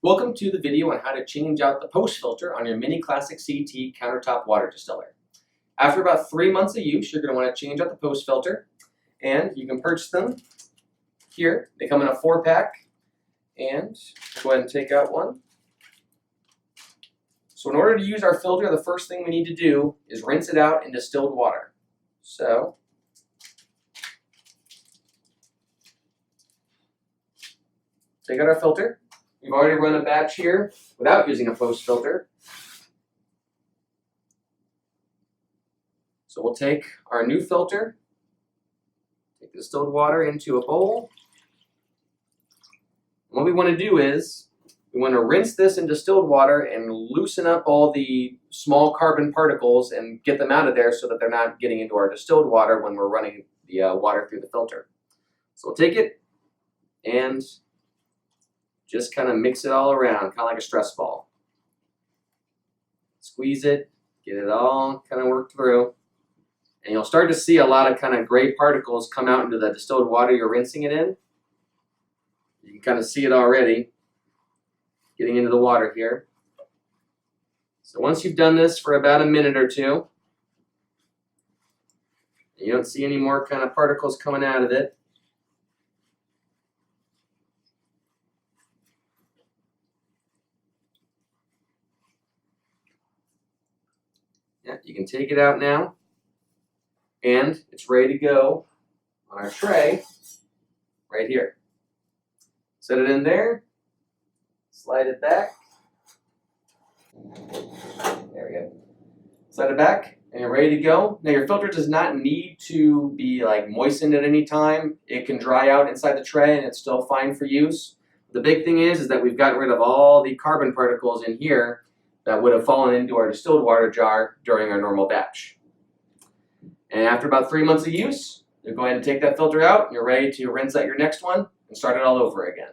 Welcome to the video on how to change out the post filter on your Mini Classic CT countertop water distiller. After about 3 months of use, you're going to want to change out the post filter, and you can purchase them here. They come in a 4-pack, and go ahead and take out one. So in order to use our filter, the first thing we need to do is rinse it out in distilled water. So take out our filter. We've already run a batch here without using a post filter. So we'll take our new filter, take the distilled water into a bowl. And what we want to do is we want to rinse this in distilled water and loosen up all the small carbon particles and get them out of there so that they're not getting into our distilled water when we're running the water through the filter. So we'll take it and just kind of mix it all around, kind of like a stress ball. Squeeze it, get it all kind of worked through. And you'll start to see a lot of kind of gray particles come out into the distilled water you're rinsing it in. You can kind of see it already getting into the water here. So once you've done this for about a minute or two, and you don't see any more kind of particles coming out of it, yeah, you can take it out now, and it's ready to go on our tray right here. Set it in there, slide it back. There we go. Slide it back, and you're ready to go. Now your filter does not need to be like moistened at any time. It can dry out inside the tray, and it's still fine for use. The big thing is that we've gotten rid of all the carbon particles in here that would have fallen into our distilled water jar during our normal batch. And after about 3 months of use, you'll go ahead and take that filter out, and you're ready to rinse out your next one and start it all over again.